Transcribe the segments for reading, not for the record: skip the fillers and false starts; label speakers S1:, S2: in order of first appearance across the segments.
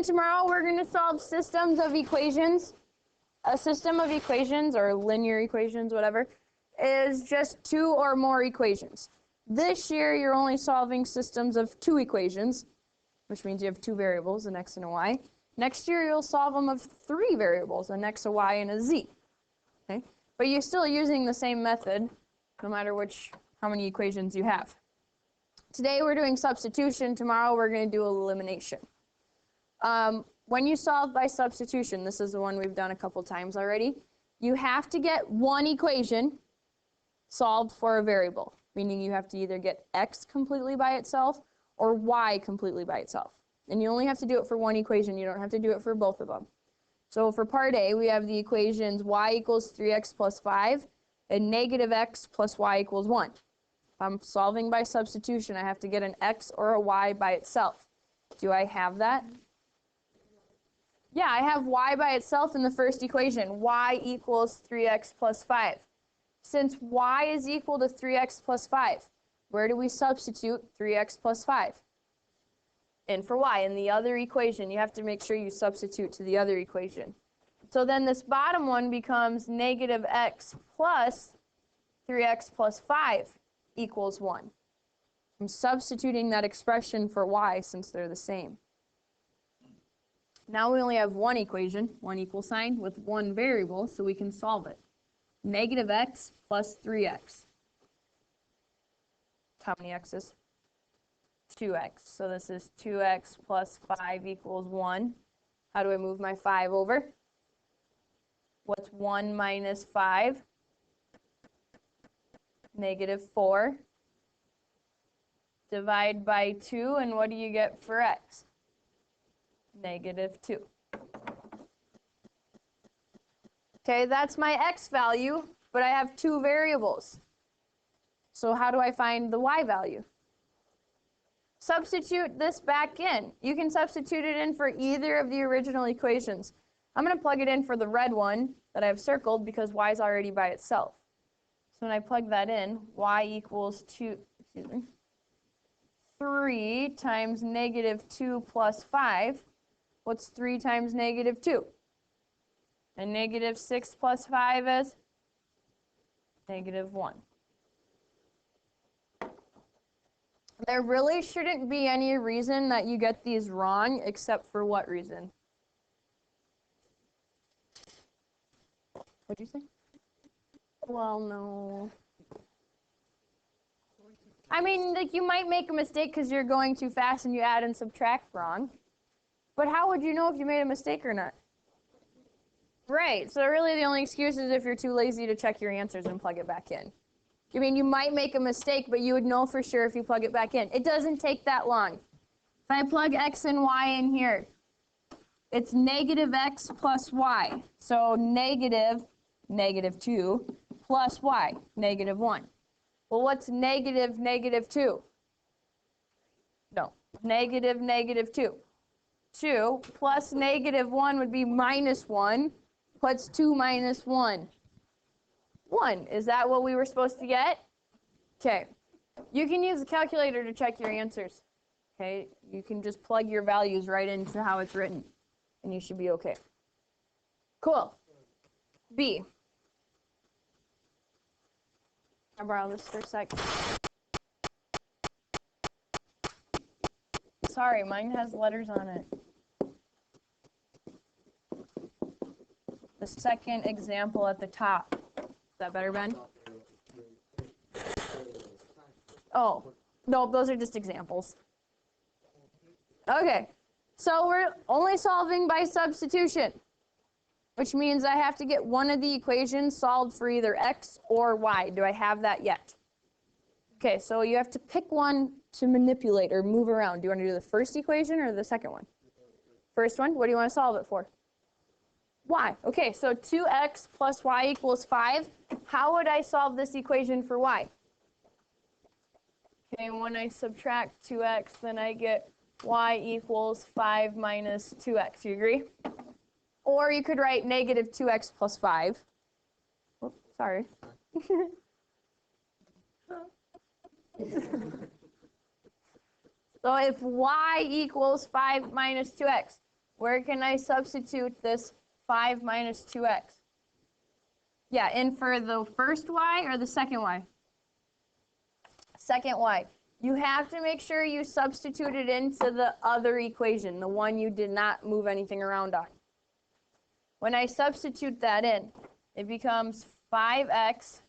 S1: tomorrow we're going to solve systems of equations. A system of equations, or linear equations, whatever, is just two or more equations. This year you're only solving systems of two equations, which means you have two variables, an x and a y. Next year you'll solve them of three variables, an x, a y, and a z. Okay? But you're still using the same method, no matter how many equations you have. Today we're doing substitution. Tomorrow we're going to do elimination. When you solve by substitution, this is the one we've done a couple times already, you have to get one equation solved for a variable, meaning you have to either get x completely by itself or y completely by itself. And you only have to do it for one equation. You don't have to do it for both of them. So for part A, we have the equations y equals 3x plus 5 and negative x plus y equals 1. If I'm solving by substitution, I have to get an x or a y by itself. Do I have that? Yeah, I have y by itself in the first equation. Y equals 3x plus 5. Since y is equal to 3x plus 5, where do we substitute 3x plus 5? In for y. In the other equation, you have to make sure you substitute to the other equation. So then this bottom one becomes negative x plus 3x plus 5 equals 1. I'm substituting that expression for y since they're the same. Now we only have one equation, one equal sign, with one variable, so we can solve it. Negative x plus 3x. How many x's? 2x. So this is 2x plus 5 equals 1. How do I move my 5 over? What's 1 minus 5? Negative 4. Divide by 2, and what do you get for x? Negative 2. Okay, that's my x value, but I have two variables. So how do I find the y value? Substitute this back in. You can substitute it in for either of the original equations. I'm going to plug it in for the red one that I've circled because y is already by itself. So when I plug that in, y equals 3 times negative 2 plus 5. What's 3 times negative 2? And negative 6 plus 5 is negative 1. There really shouldn't be any reason that you get these wrong, except for what reason? What'd you say? Well, no. I mean, like, you might make a mistake because you're going too fast and you add and subtract wrong. But how would you know if you made a mistake or not? Right, so really the only excuse is if you're too lazy to check your answers and plug it back in. I mean, you might make a mistake, but you would know for sure if you plug it back in. It doesn't take that long. If I plug x and y in here, it's negative x plus y. So negative 2 plus y, negative 1. Well, what's negative 2? No, negative 2. 2 plus negative 1 would be minus 1. What's 2 minus 1? 1. Is that what we were supposed to get? Okay. You can use the calculator to check your answers. Okay. You can just plug your values right into how it's written, and you should be okay. Cool. B. I'll borrow this for a sec. Sorry, mine has letters on it. The second example at the top. Is that better, Ben? Oh, no, those are just examples. Okay, so we're only solving by substitution, which means I have to get one of the equations solved for either x or y. Do I have that yet? Okay, so you have to pick one to manipulate or move around. Do you want to do the first equation or the second one? First one, what do you want to solve it for? Y. Okay, so 2x plus y equals 5. How would I solve this equation for y? Okay, when I subtract 2x, then I get y equals 5 minus 2x. You agree? Or you could write negative 2x plus 5. Oops, sorry. So if y equals 5 minus 2x, Where can I substitute this 5 minus 2x? Yeah, in for the first y or the second y? Second y. You have to make sure you substitute it into the other equation, the one you did not move anything around on. When I substitute that in, it becomes 5x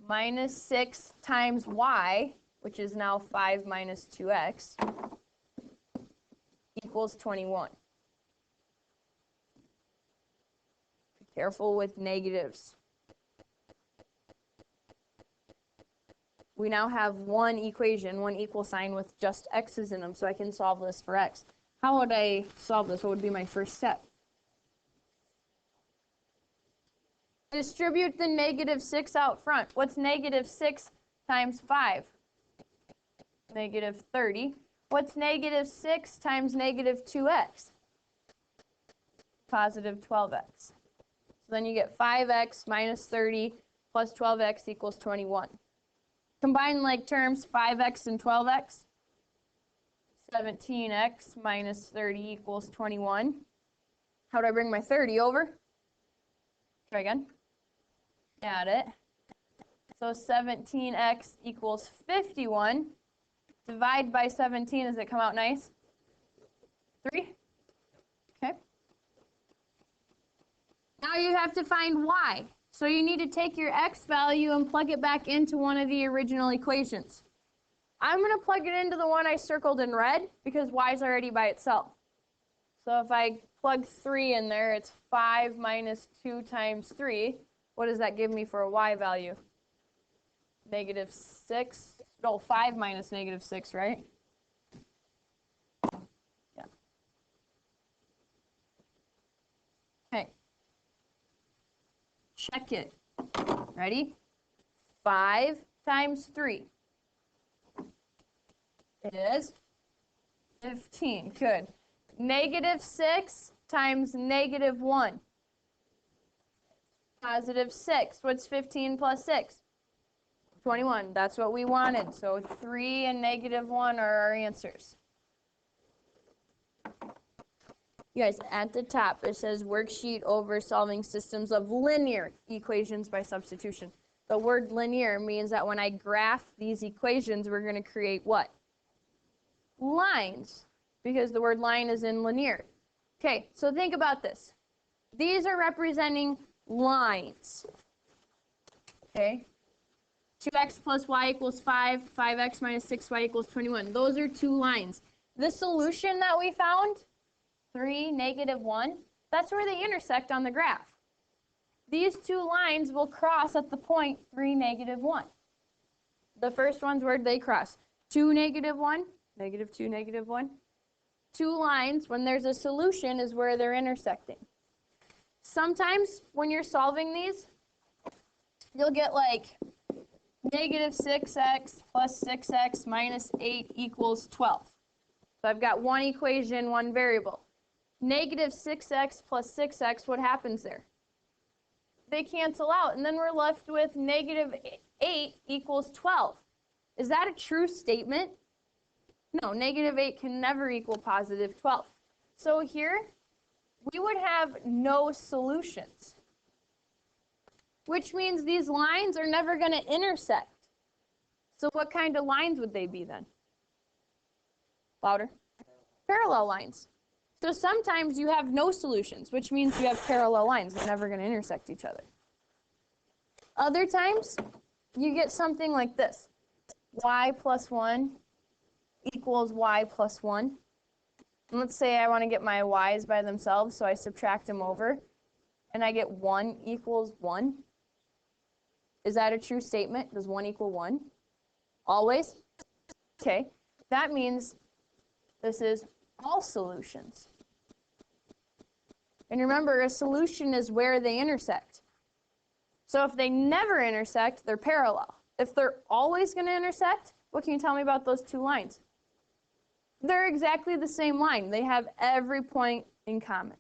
S1: minus 6 times y, which is now 5 minus 2x, equals 21. Be careful with negatives. We now have one equation, one equal sign with just x's in them, so I can solve this for x. How would I solve this? What would be my first step? Distribute the negative 6 out front. What's negative 6 times 5? Negative 30. What's negative 6 times negative 2x? Positive 12x. So then you get 5x minus 30 plus 12x equals 21. Combine like terms, 5x and 12x. 17x minus 30 equals 21. How do I bring my 30 over? Try again. Add it. So 17x equals 51. Divide by 17, does it come out nice? 3? Okay. Now you have to find y. So you need to take your x value and plug it back into one of the original equations. I'm going to plug it into the one I circled in red because y is already by itself. So if I plug 3 in there, it's 5 minus 2 times 3. What does that give me for a y value? Negative 6. No, 5 minus negative 6, right? Yeah. Okay. Check it. Ready? 5 times 3 is 15. Good. Negative 6 times negative 1. Positive 6. What's 15 plus 6? 21. That's what we wanted. So 3 and negative 1 are our answers. You guys, at the top, it says worksheet over solving systems of linear equations by substitution. The word linear means that when I graph these equations, we're going to create what? Lines, because the word line is in linear. Okay, so think about this. These are representing lines. Okay? 2x plus y equals 5, 5x minus 6y equals 21. Those are two lines. The solution that we found, 3, negative 1, that's where they intersect on the graph. These two lines will cross at the point 3, negative 1. The first one's where they cross. 2, negative 1, negative 2, negative 1. Two lines, when there's a solution, is where they're intersecting. Sometimes when you're solving these, you'll get like negative 6x plus 6x minus 8 equals 12. So I've got one equation, one variable. Negative 6x plus 6x, what happens there? They cancel out, and then we're left with negative 8 equals 12. Is that a true statement? No, negative 8 can never equal positive 12. So here, we would have no solutions, which means these lines are never going to intersect. So what kind of lines would they be then? Louder. Parallel lines. So sometimes you have no solutions, which means you have parallel lines. They're never going to intersect each other. Other times, you get something like this. Y plus 1 equals y plus 1. And let's say I want to get my y's by themselves, so I subtract them over, and I get 1 equals 1. Is that a true statement? Does 1 equal 1? Always? Okay. That means this is all solutions. And remember, a solution is where they intersect. So if they never intersect, they're parallel. If they're always going to intersect, what can you tell me about those two lines? They're exactly the same line. They have every point in common.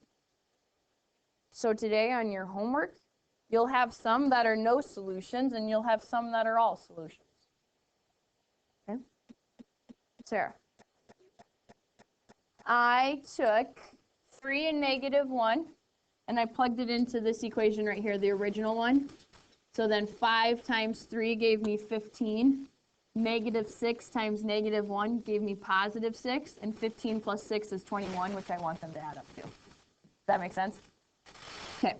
S1: So today on your homework, you'll have some that are no solutions, and you'll have some that are all solutions. Okay? Sarah. I took 3 and negative 1, and I plugged it into this equation right here, the original one. So then 5 times 3 gave me 15. Negative 6 times negative 1 gave me positive 6, and 15 plus 6 is 21, which I want them to add up to. Does that make sense? Okay.